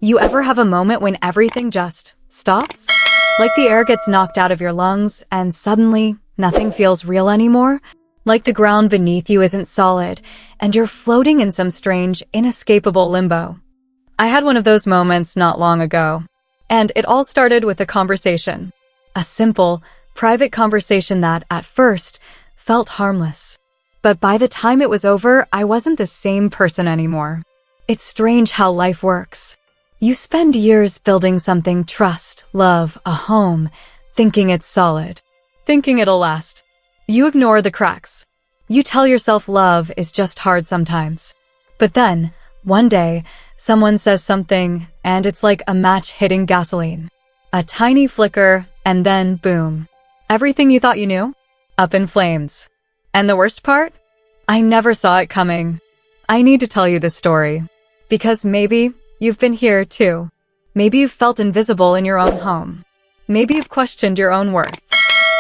You ever have a moment when everything just stops? Like the air gets knocked out of your lungs and suddenly nothing feels real anymore? Like the ground beneath you isn't solid and you're floating in some strange, inescapable limbo. I had one of those moments not long ago, and it all started with a conversation. A simple, private conversation that, at first, felt harmless. But by the time it was over, I wasn't the same person anymore. It's strange how life works. You spend years building something: trust, love, a home, thinking it's solid, thinking it'll last. You ignore the cracks. You tell yourself love is just hard sometimes. But then, one day, someone says something, and it's like a match hitting gasoline. A tiny flicker, and then boom. Everything you thought you knew? Up in flames. And the worst part? I never saw it coming. I need to tell you this story. Because maybe you've been here too. Maybe you've felt invisible in your own home. Maybe you've questioned your own worth.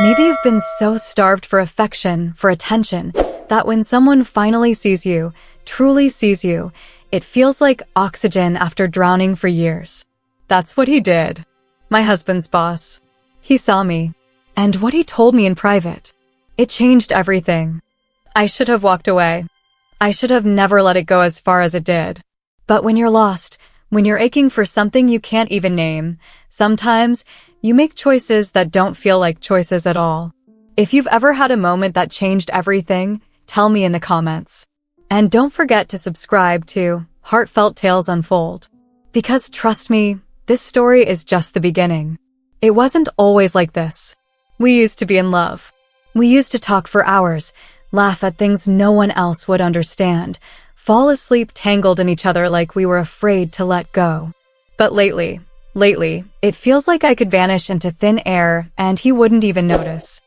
Maybe you've been so starved for affection, for attention, that when someone finally sees you, truly sees you, it feels like oxygen after drowning for years. That's what he did. My husband's boss. He saw me. And what he told me in private. It changed everything. I should have walked away. I should have never let it go as far as it did. But when you're lost, when you're aching for something you can't even name, sometimes you make choices that don't feel like choices at all. If you've ever had a moment that changed everything, tell me in the comments. And don't forget to subscribe to Heartfelt Tales Unfold. Because trust me, this story is just the beginning. It wasn't always like this. We used to be in love. We used to talk for hours, laugh at things no one else would understand, fall asleep tangled in each other like we were afraid to let go. But lately, it feels like I could vanish into thin air and he wouldn't even notice.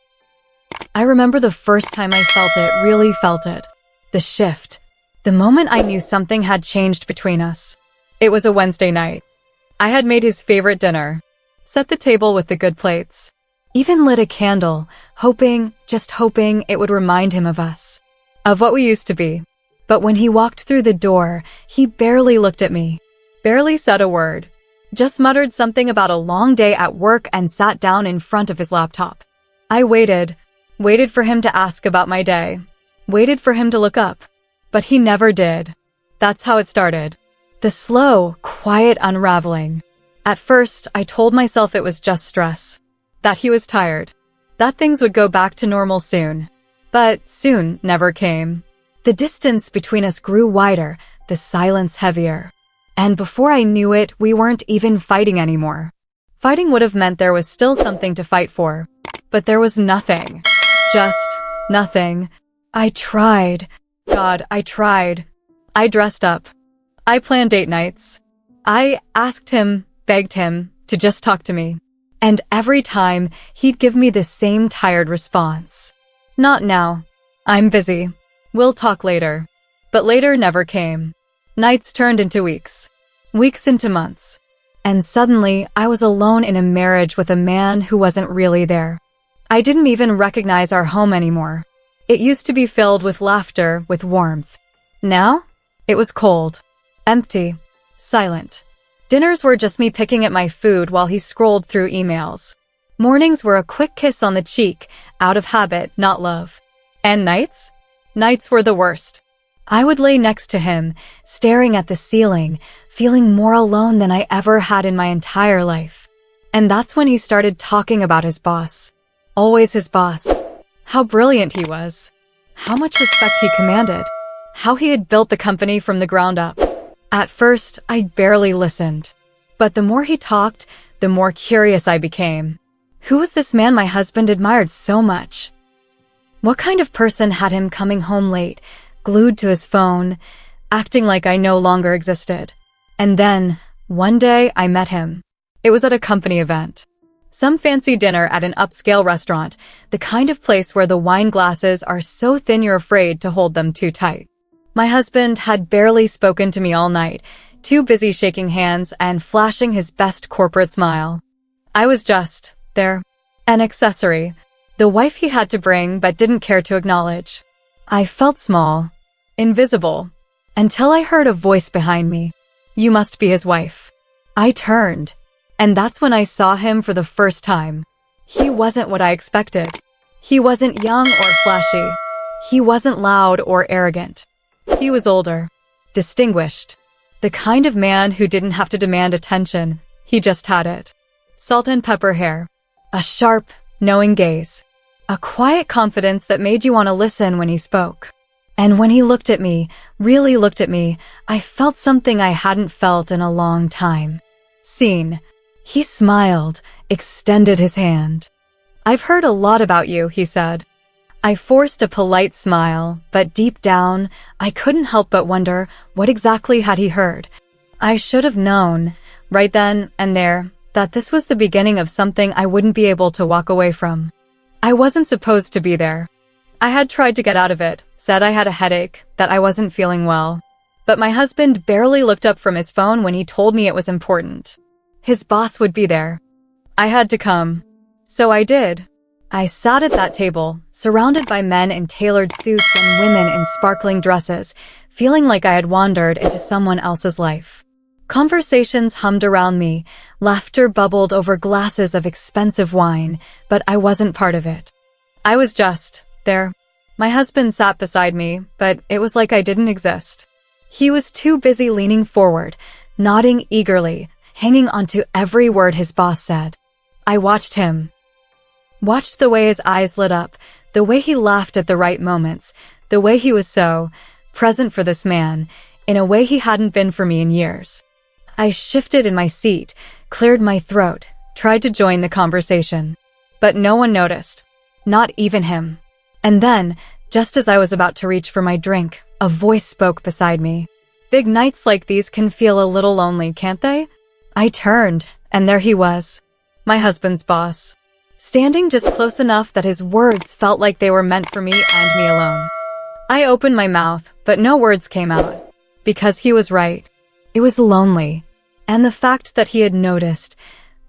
I remember the first time I felt it, really felt it. The shift. The moment I knew something had changed between us. It was a Wednesday night. I had made his favorite dinner, set the table with the good plates, even lit a candle, just hoping it would remind him of us, of what we used to be. But when he walked through the door, he barely looked at me, barely said a word, just muttered something about a long day at work and sat down in front of his laptop. I waited for him to ask about my day, waited for him to look up, but he never did. That's how it started. The slow, quiet unraveling. At first, I told myself it was just stress, that he was tired, that things would go back to normal soon. But soon never came. The distance between us grew wider, the silence heavier. And before I knew it, we weren't even fighting anymore. Fighting would have meant there was still something to fight for. But there was nothing. Just nothing. I tried. God, I tried. I dressed up. I planned date nights. I asked him, begged him, to just talk to me. And every time, he'd give me the same tired response. Not now. I'm busy. We'll talk later. But later never came. Nights turned into weeks. Weeks into months. And suddenly, I was alone in a marriage with a man who wasn't really there. I didn't even recognize our home anymore. It used to be filled with laughter, with warmth. Now, it was cold, empty, silent. Dinners were just me picking at my food while he scrolled through emails. Mornings were a quick kiss on the cheek, out of habit, not love. And nights? Nights were the worst. I would lay next to him, staring at the ceiling, feeling more alone than I ever had in my entire life. And that's when he started talking about his boss. Always his boss. How brilliant he was. How much respect he commanded. How he had built the company from the ground up. At first, I barely listened. But the more he talked, the more curious I became. Who was this man my husband admired so much? What kind of person had him coming home late, glued to his phone, acting like I no longer existed? And then, one day, I met him. It was at a company event. Some fancy dinner at an upscale restaurant, the kind of place where the wine glasses are so thin you're afraid to hold them too tight. My husband had barely spoken to me all night, too busy shaking hands and flashing his best corporate smile. I was just there, an accessory, the wife he had to bring but didn't care to acknowledge. I felt small, invisible, until I heard a voice behind me. You must be his wife. I turned, and that's when I saw him for the first time. He wasn't what I expected. He wasn't young or flashy. He wasn't loud or arrogant. He was older, distinguished, the kind of man who didn't have to demand attention. He just had it. Salt and pepper hair, a sharp, knowing gaze, a quiet confidence that made you want to listen when he spoke. And when he looked at me, really looked at me, I felt something I hadn't felt in a long time. Seen. He smiled, extended his hand. "I've heard a lot about you," he said. I forced a polite smile, but deep down, I couldn't help but wonder what exactly had he heard. I should have known, right then and there, that this was the beginning of something I wouldn't be able to walk away from. I wasn't supposed to be there. I had tried to get out of it, said I had a headache, that I wasn't feeling well. But my husband barely looked up from his phone when he told me it was important. His boss would be there. I had to come. So I did. I sat at that table, surrounded by men in tailored suits and women in sparkling dresses, feeling like I had wandered into someone else's life. Conversations hummed around me, laughter bubbled over glasses of expensive wine, but I wasn't part of it. I was just there. My husband sat beside me, but it was like I didn't exist. He was too busy leaning forward, nodding eagerly, hanging onto every word his boss said. I watched him. Watched the way his eyes lit up, the way he laughed at the right moments, the way he was so present for this man, in a way he hadn't been for me in years. I shifted in my seat, cleared my throat, tried to join the conversation. But no one noticed. Not even him. And then, just as I was about to reach for my drink, a voice spoke beside me. Big nights like these can feel a little lonely, can't they? I turned, and there he was. My husband's boss. Standing just close enough that his words felt like they were meant for me and me alone. I opened my mouth, but no words came out. Because he was right. It was lonely. And the fact that he had noticed,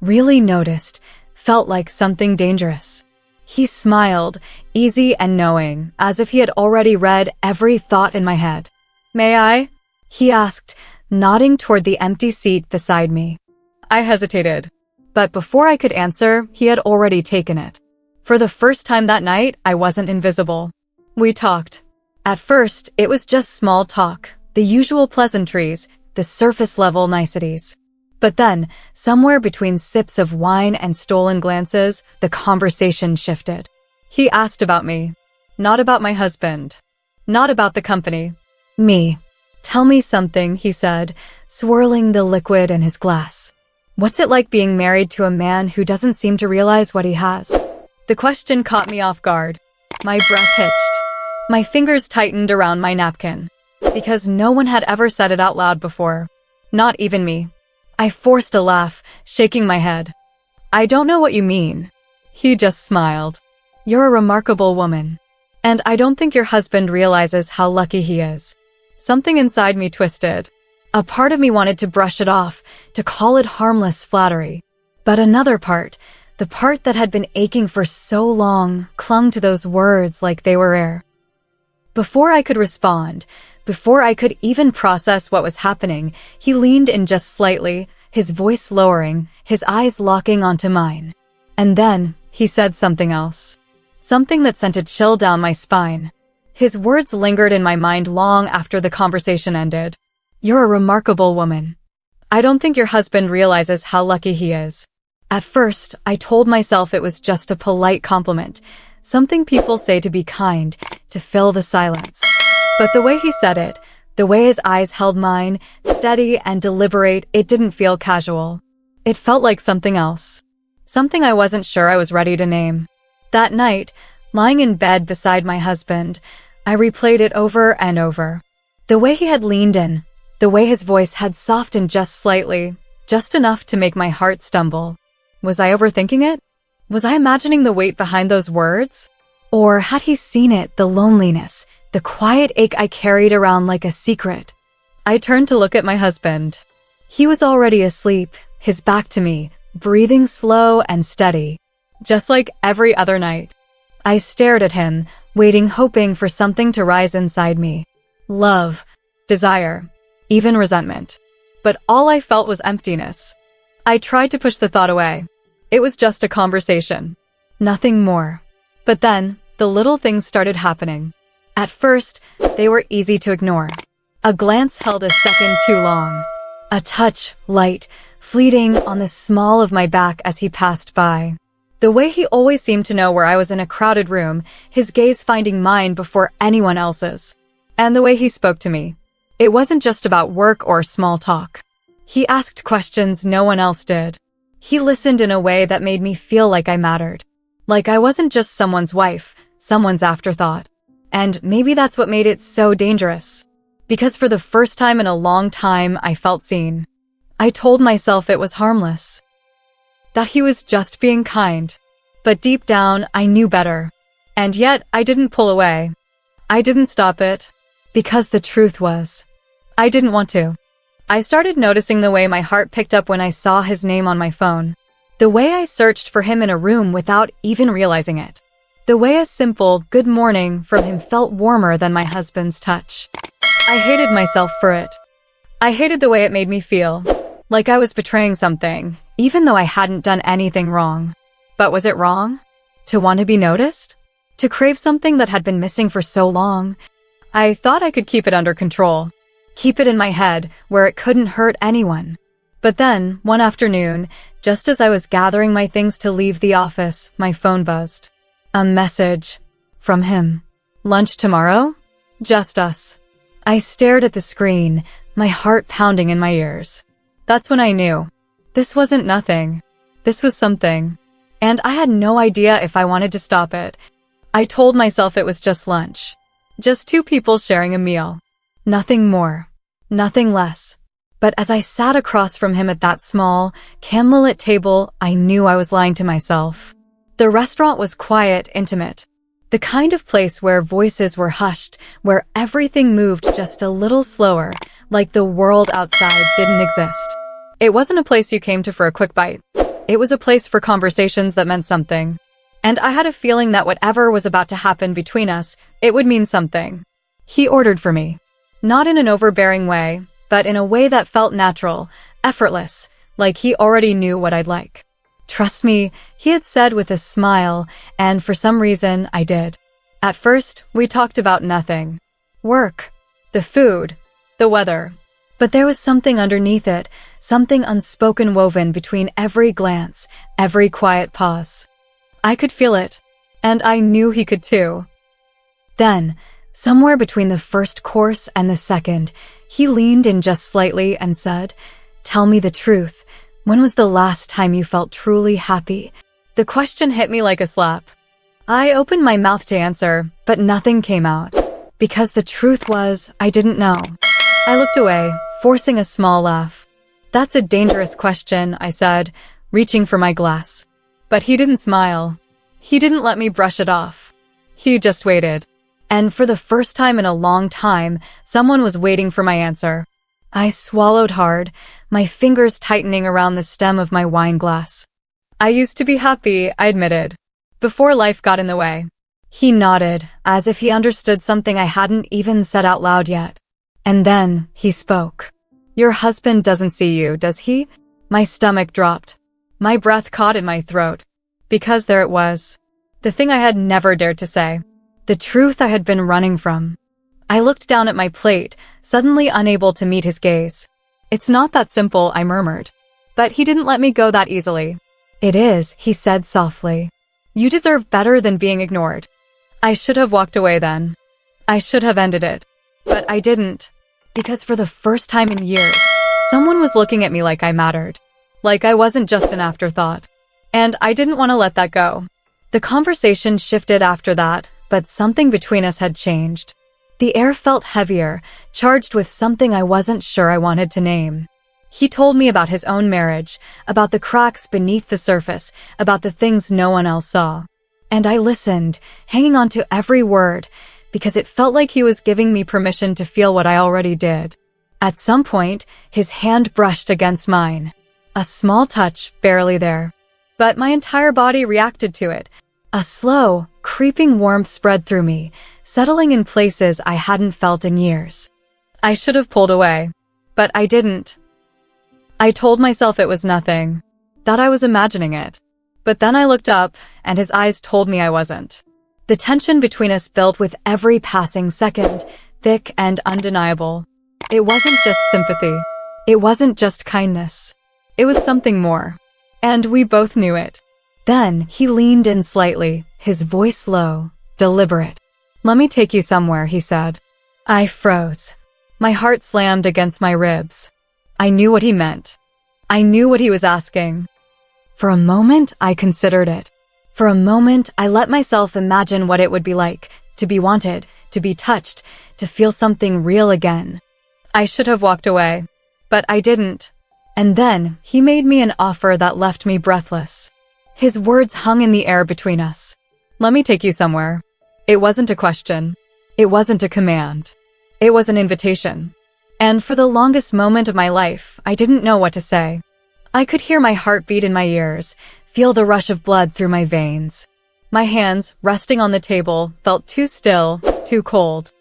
really noticed, felt like something dangerous. He smiled, easy and knowing, as if he had already read every thought in my head. "May I?" he asked, nodding toward the empty seat beside me. I hesitated. But before I could answer, he had already taken it. For the first time that night, I wasn't invisible. We talked. At first, it was just small talk, the usual pleasantries, the surface-level niceties. But then, somewhere between sips of wine and stolen glances, the conversation shifted. He asked about me. Not about my husband. Not about the company. Me. "Tell me something," he said, swirling the liquid in his glass. "What's it like being married to a man who doesn't seem to realize what he has?" The question caught me off guard. My breath hitched. My fingers tightened around my napkin. Because no one had ever said it out loud before. Not even me. I forced a laugh, shaking my head. "I don't know what you mean." He just smiled. "You're a remarkable woman. And I don't think your husband realizes how lucky he is." Something inside me twisted. A part of me wanted to brush it off, to call it harmless flattery. But another part, the part that had been aching for so long, clung to those words like they were air. Before I could respond, before I could even process what was happening, he leaned in just slightly, his voice lowering, his eyes locking onto mine. And then, he said something else. Something that sent a chill down my spine. His words lingered in my mind long after the conversation ended. "You're a remarkable woman. I don't think your husband realizes how lucky he is." At first, I told myself it was just a polite compliment, something people say to be kind, to fill the silence. But the way he said it, the way his eyes held mine, steady and deliberate, it didn't feel casual. It felt like something else. Something I wasn't sure I was ready to name. That night, lying in bed beside my husband, I replayed it over and over. The way he had leaned in, the way his voice had softened just slightly, just enough to make my heart stumble. Was I overthinking it? Was I imagining the weight behind those words? Or had he seen it, the loneliness, the quiet ache I carried around like a secret? I turned to look at my husband. He was already asleep, his back to me, breathing slow and steady, just like every other night. I stared at him, waiting, hoping for something to rise inside me. Love, desire, even resentment. But all I felt was emptiness. I tried to push the thought away. It was just a conversation. Nothing more. But then, the little things started happening. At first, they were easy to ignore. A glance held a second too long. A touch, light, fleeting on the small of my back as he passed by. The way he always seemed to know where I was in a crowded room, his gaze finding mine before anyone else's. And the way he spoke to me. It wasn't just about work or small talk. He asked questions no one else did. He listened in a way that made me feel like I mattered. Like I wasn't just someone's wife, someone's afterthought. And maybe that's what made it so dangerous. Because for the first time in a long time, I felt seen. I told myself it was harmless. That he was just being kind. But deep down, I knew better. And yet, I didn't pull away. I didn't stop it. Because the truth was, I didn't want to. I started noticing the way my heart picked up when I saw his name on my phone. The way I searched for him in a room without even realizing it. The way a simple good morning from him felt warmer than my husband's touch. I hated myself for it. I hated the way it made me feel. Like I was betraying something, even though I hadn't done anything wrong. But was it wrong? To want to be noticed? To crave something that had been missing for so long? I thought I could keep it under control. Keep it in my head, where it couldn't hurt anyone. But then, one afternoon, just as I was gathering my things to leave the office, my phone buzzed. A message. From him. Lunch tomorrow? Just us. I stared at the screen, my heart pounding in my ears. That's when I knew. This wasn't nothing. This was something. And I had no idea if I wanted to stop it. I told myself it was just lunch. Just two people sharing a meal. Nothing more. Nothing less. But as I sat across from him at that small, candlelit table, I knew I was lying to myself. The restaurant was quiet, intimate. The kind of place where voices were hushed, where everything moved just a little slower, like the world outside didn't exist. It wasn't a place you came to for a quick bite. It was a place for conversations that meant something. And I had a feeling that whatever was about to happen between us, it would mean something. He ordered for me. Not in an overbearing way, but in a way that felt natural, effortless, like he already knew what I'd like. Trust me, he had said with a smile, and for some reason, I did. At first, we talked about nothing. Work. The food. The weather. But there was something underneath it, something unspoken woven between every glance, every quiet pause. I could feel it, and I knew he could too. Then, somewhere between the first course and the second, he leaned in just slightly and said, "Tell me the truth. When was the last time you felt truly happy?" The question hit me like a slap. I opened my mouth to answer, but nothing came out. Because the truth was, I didn't know. I looked away, forcing a small laugh. "That's a dangerous question," I said, reaching for my glass. But he didn't smile. He didn't let me brush it off. He just waited. And for the first time in a long time, someone was waiting for my answer. I swallowed hard, my fingers tightening around the stem of my wine glass. "I used to be happy," I admitted, before life got in the way. He nodded, as if he understood something I hadn't even said out loud yet. And then, he spoke. "Your husband doesn't see you, does he?" My stomach dropped. My breath caught in my throat. Because there it was. The thing I had never dared to say. The truth I had been running from. I looked down at my plate, suddenly unable to meet his gaze. "It's not that simple," I murmured. But he didn't let me go that easily. "It is," he said softly. "You deserve better than being ignored." I should have walked away then. I should have ended it. But I didn't. Because for the first time in years, someone was looking at me like I mattered. Like I wasn't just an afterthought. And I didn't want to let that go. The conversation shifted after that, but something between us had changed. The air felt heavier, charged with something I wasn't sure I wanted to name. He told me about his own marriage, about the cracks beneath the surface, about the things no one else saw. And I listened, hanging on to every word, because it felt like he was giving me permission to feel what I already did. At some point, his hand brushed against mine. A small touch, barely there. But my entire body reacted to it. A slow, creeping warmth spread through me, settling in places I hadn't felt in years. I should have pulled away. But I didn't. I told myself it was nothing, that I was imagining it. But then I looked up, and his eyes told me I wasn't. The tension between us built with every passing second, thick and undeniable. It wasn't just sympathy. It wasn't just kindness. It was something more. And we both knew it. Then he leaned in slightly, his voice low, deliberate. "Let me take you somewhere," he said. I froze. My heart slammed against my ribs. I knew what he meant. I knew what he was asking. For a moment, I considered it. For a moment, I let myself imagine what it would be like, to be wanted, to be touched, to feel something real again. I should have walked away, but I didn't. And then, he made me an offer that left me breathless. His words hung in the air between us. "Let me take you somewhere." It wasn't a question. It wasn't a command. It was an invitation. And for the longest moment of my life, I didn't know what to say. I could hear my heartbeat in my ears, feel the rush of blood through my veins. My hands, resting on the table, felt too still, too cold.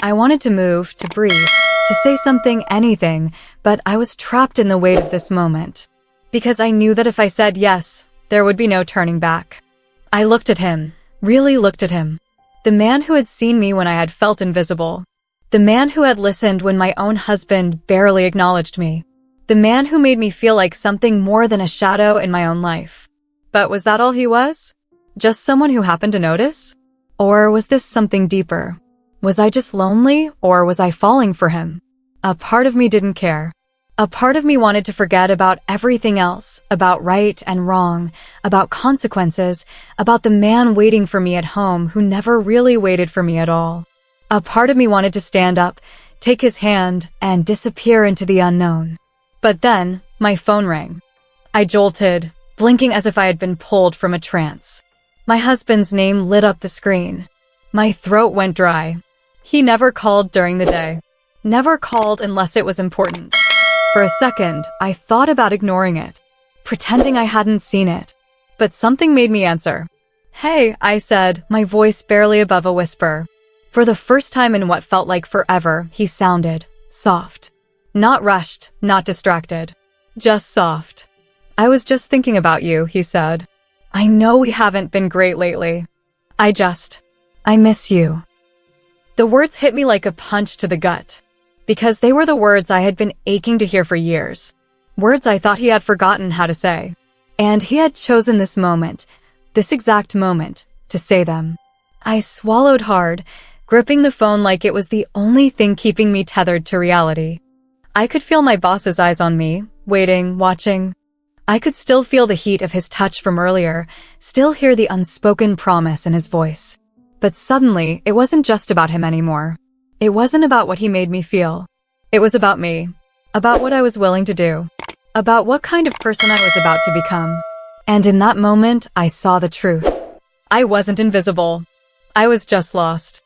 I wanted to move, to breathe, to say something, anything, but I was trapped in the weight of this moment. Because I knew that if I said yes, there would be no turning back. I looked at him, really looked at him. The man who had seen me when I had felt invisible. The man who had listened when my own husband barely acknowledged me. The man who made me feel like something more than a shadow in my own life. But was that all he was? Just someone who happened to notice? Or was this something deeper? Was I just lonely, or was I falling for him? A part of me didn't care. A part of me wanted to forget about everything else, about right and wrong, about consequences, about the man waiting for me at home who never really waited for me at all. A part of me wanted to stand up, take his hand, and disappear into the unknown. But then, my phone rang. I jolted, blinking as if I had been pulled from a trance. My husband's name lit up the screen. My throat went dry. He never called during the day. Never called unless it was important. For a second, I thought about ignoring it, pretending I hadn't seen it. But something made me answer. "Hey," I said, my voice barely above a whisper. For the first time in what felt like forever, he sounded soft. Not rushed, not distracted. Just soft. "I was just thinking about you," he said. "I know we haven't been great lately. I miss you." The words hit me like a punch to the gut. Because they were the words I had been aching to hear for years. Words I thought he had forgotten how to say. And he had chosen this moment, this exact moment, to say them. I swallowed hard, gripping the phone like it was the only thing keeping me tethered to reality. I could feel my boss's eyes on me, waiting, watching. I could still feel the heat of his touch from earlier, still hear the unspoken promise in his voice. But suddenly, it wasn't just about him anymore. It wasn't about what he made me feel. It was about me. About what I was willing to do. About what kind of person I was about to become. And in that moment, I saw the truth. I wasn't invisible. I was just lost.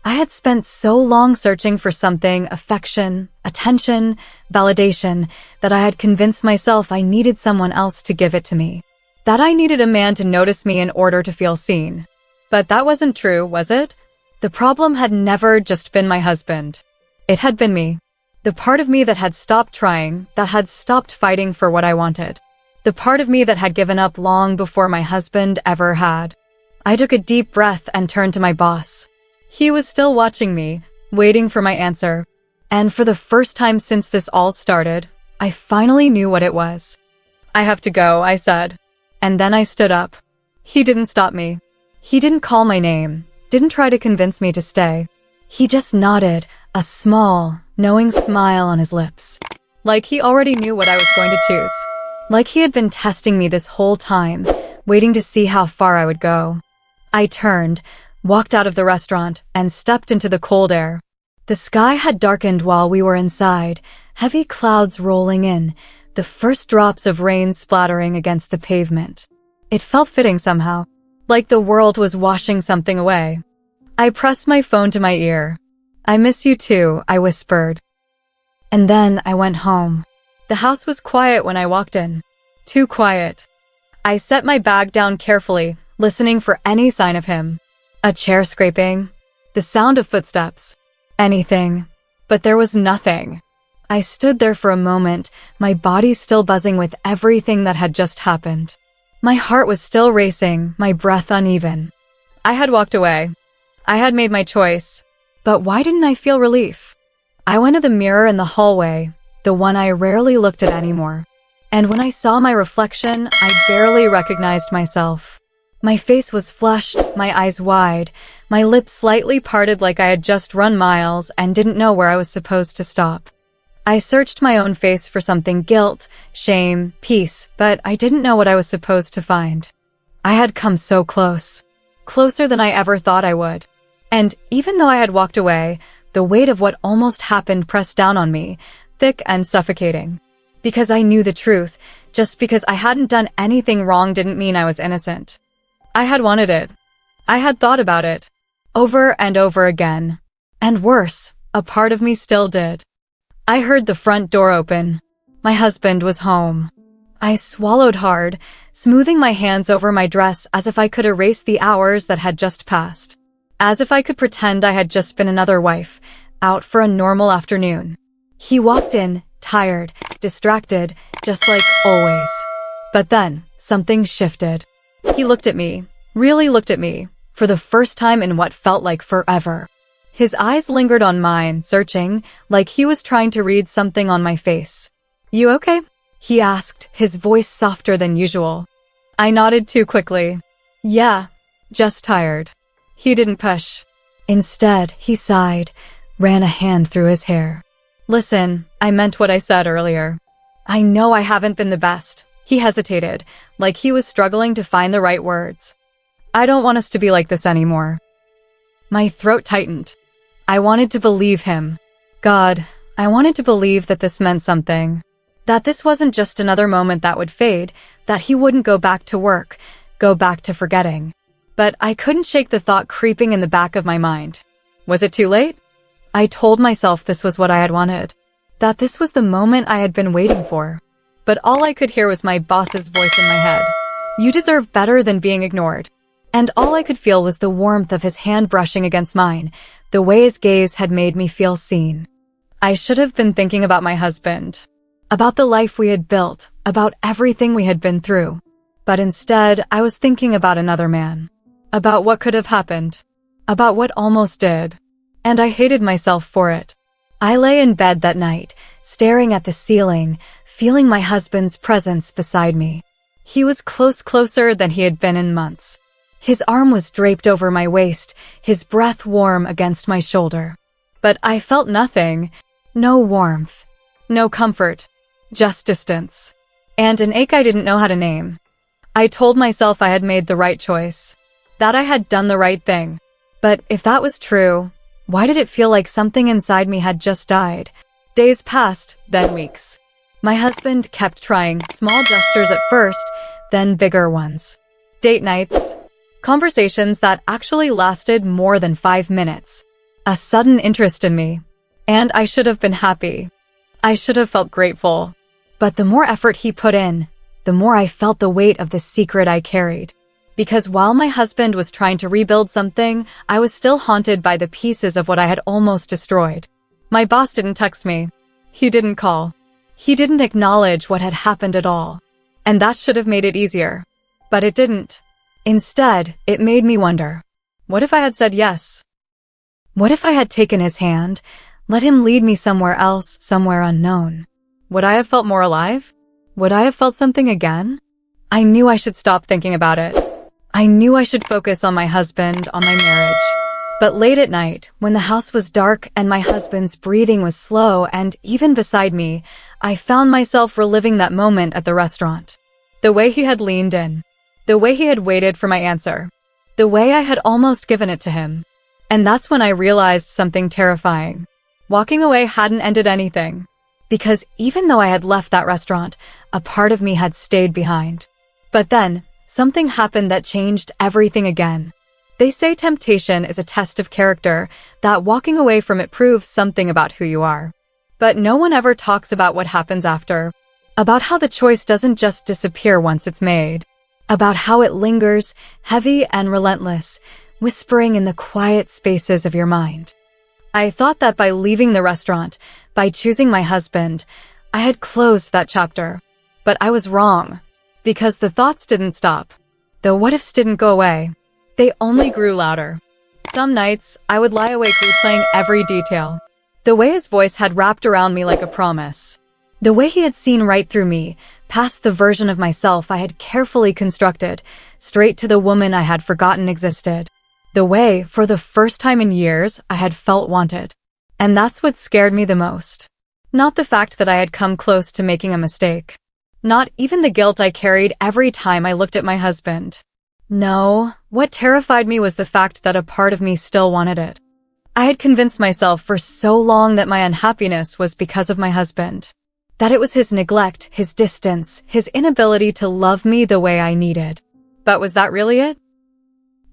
I had spent so long searching for something, affection, attention, validation, that I had convinced myself I needed someone else to give it to me. That I needed a man to notice me in order to feel seen. But that wasn't true, was it? The problem had never just been my husband. It had been me. The part of me that had stopped trying, that had stopped fighting for what I wanted. The part of me that had given up long before my husband ever had. I took a deep breath and turned to my boss. He was still watching me, waiting for my answer. And for the first time since this all started, I finally knew what it was. "I have to go," I said. And then I stood up. He didn't stop me. He didn't call my name, didn't try to convince me to stay. He just nodded, a small, knowing smile on his lips. Like he already knew what I was going to choose. Like he had been testing me this whole time, waiting to see how far I would go. I turned, walked out of the restaurant, and stepped into the cold air. The sky had darkened while we were inside, heavy clouds rolling in, the first drops of rain splattering against the pavement. It felt fitting somehow, like the world was washing something away. I pressed my phone to my ear. "I miss you too," I whispered. And then I went home. The house was quiet when I walked in. Too quiet. I set my bag down carefully, listening for any sign of him. A chair scraping, the sound of footsteps, anything. But there was nothing. I stood there for a moment, my body still buzzing with everything that had just happened. My heart was still racing, my breath uneven. I had walked away. I had made my choice. But why didn't I feel relief? I went to the mirror in the hallway, the one I rarely looked at anymore. And when I saw my reflection, I barely recognized myself. My face was flushed, my eyes wide, my lips slightly parted like I had just run miles and didn't know where I was supposed to stop. I searched my own face for something: guilt, shame, peace, but I didn't know what I was supposed to find. I had come so close. Closer than I ever thought I would. And even though I had walked away, the weight of what almost happened pressed down on me, thick and suffocating. Because I knew the truth, just because I hadn't done anything wrong didn't mean I was innocent. I had wanted it. I had thought about it. Over and over again. And worse, a part of me still did. I heard the front door open. My husband was home. I swallowed hard, smoothing my hands over my dress as if I could erase the hours that had just passed. As if I could pretend I had just been another wife, out for a normal afternoon. He walked in, tired, distracted, just like always. But then, something shifted. He looked at me, really looked at me, for the first time in what felt like forever. His eyes lingered on mine, searching, like he was trying to read something on my face. "You okay?" he asked, his voice softer than usual. I nodded too quickly. "Yeah, just tired." He didn't push. Instead, he sighed, ran a hand through his hair. "Listen, I meant what I said earlier. I know I haven't been the best." He hesitated, like he was struggling to find the right words. "I don't want us to be like this anymore." My throat tightened. I wanted to believe him. God, I wanted to believe that this meant something. That this wasn't just another moment that would fade, that he wouldn't go back to work, go back to forgetting. But I couldn't shake the thought creeping in the back of my mind. Was it too late? I told myself this was what I had wanted. That this was the moment I had been waiting for. But all I could hear was my boss's voice in my head. "You deserve better than being ignored." And all I could feel was the warmth of his hand brushing against mine, the way his gaze had made me feel seen. I should have been thinking about my husband. About the life we had built, about everything we had been through. But instead, I was thinking about another man. About what could have happened. About what almost did. And I hated myself for it. I lay in bed that night, staring at the ceiling, feeling my husband's presence beside me. He was closer than he had been in months. His arm was draped over my waist, his breath warm against my shoulder. But I felt nothing. No warmth. No comfort. Just distance. And an ache I didn't know how to name. I told myself I had made the right choice. That I had done the right thing. But if that was true, why did it feel like something inside me had just died? Days passed, then weeks. My husband kept trying, small gestures at first, then bigger ones. Date nights. Conversations that actually lasted more than 5 minutes. A sudden interest in me. And I should have been happy. I should have felt grateful. But the more effort he put in, the more I felt the weight of the secret I carried. Because while my husband was trying to rebuild something, I was still haunted by the pieces of what I had almost destroyed. My boss didn't text me. He didn't call. He didn't acknowledge what had happened at all. And that should have made it easier. But it didn't. Instead, it made me wonder, what if I had said yes? What if I had taken his hand, let him lead me somewhere else, somewhere unknown? Would I have felt more alive? Would I have felt something again? I knew I should stop thinking about it. I knew I should focus on my husband, on my marriage. But late at night, when the house was dark and my husband's breathing was slow and even beside me, I found myself reliving that moment at the restaurant. The way he had leaned in. The way he had waited for my answer. The way I had almost given it to him. And that's when I realized something terrifying. Walking away hadn't ended anything. Because even though I had left that restaurant, a part of me had stayed behind. But then, something happened that changed everything again. They say temptation is a test of character, that walking away from it proves something about who you are. But no one ever talks about what happens after. About how the choice doesn't just disappear once it's made. About how it lingers, heavy and relentless, whispering in the quiet spaces of your mind. I thought that by leaving the restaurant, by choosing my husband, I had closed that chapter. But I was wrong, because the thoughts didn't stop. The what-ifs didn't go away. They only grew louder. Some nights, I would lie awake replaying every detail. The way his voice had wrapped around me like a promise. The way he had seen right through me, past the version of myself I had carefully constructed, straight to the woman I had forgotten existed. The way, for the first time in years, I had felt wanted. And that's what scared me the most. Not the fact that I had come close to making a mistake. Not even the guilt I carried every time I looked at my husband. No, what terrified me was the fact that a part of me still wanted it. I had convinced myself for so long that my unhappiness was because of my husband. That it was his neglect, his distance, his inability to love me the way I needed. But was that really it?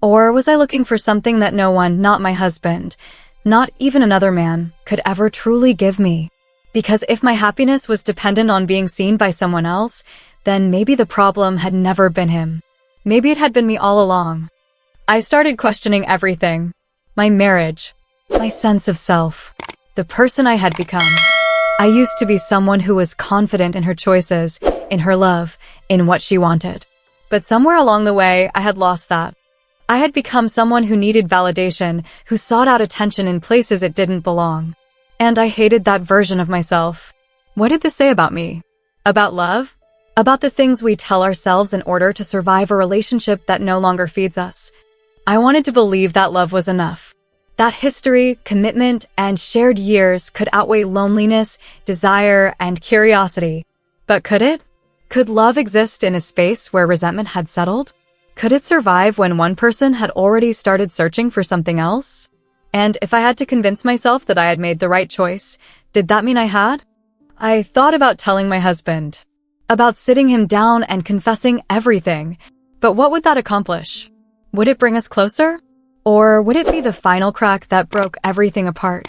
Or was I looking for something that no one, not my husband, not even another man, could ever truly give me? Because if my happiness was dependent on being seen by someone else, then maybe the problem had never been him. Maybe it had been me all along. I started questioning everything. My marriage, my sense of self, the person I had become. I used to be someone who was confident in her choices, in her love, in what she wanted. But somewhere along the way, I had lost that. I had become someone who needed validation, who sought out attention in places it didn't belong. And I hated that version of myself. What did this say about me? About love? About the things we tell ourselves in order to survive a relationship that no longer feeds us. I wanted to believe that love was enough. That history, commitment, and shared years could outweigh loneliness, desire, and curiosity. But could it? Could love exist in a space where resentment had settled? Could it survive when one person had already started searching for something else? And if I had to convince myself that I had made the right choice, did that mean I had? I thought about telling my husband. About sitting him down and confessing everything. But what would that accomplish? Would it bring us closer? Or would it be the final crack that broke everything apart?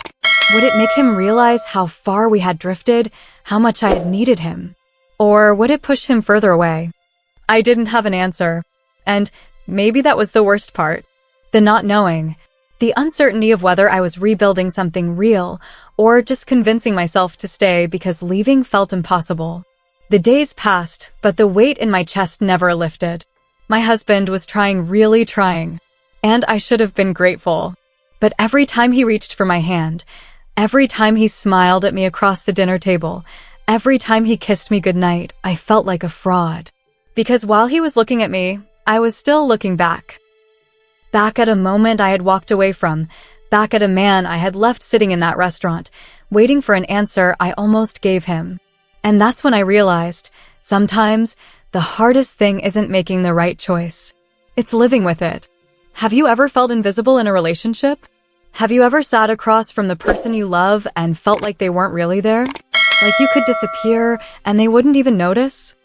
Would it make him realize how far we had drifted, how much I had needed him? Or would it push him further away? I didn't have an answer. And maybe that was the worst part. The not knowing. The uncertainty of whether I was rebuilding something real or just convincing myself to stay because leaving felt impossible. The days passed, but the weight in my chest never lifted. My husband was really trying. And I should have been grateful. But every time he reached for my hand, every time he smiled at me across the dinner table, every time he kissed me goodnight, I felt like a fraud. Because while he was looking at me, I was still looking back. Back at a moment I had walked away from, back at a man I had left sitting in that restaurant, waiting for an answer I almost gave him. And that's when I realized, sometimes, the hardest thing isn't making the right choice. It's living with it. Have you ever felt invisible in a relationship? Have you ever sat across from the person you love and felt like they weren't really there? Like you could disappear and they wouldn't even notice?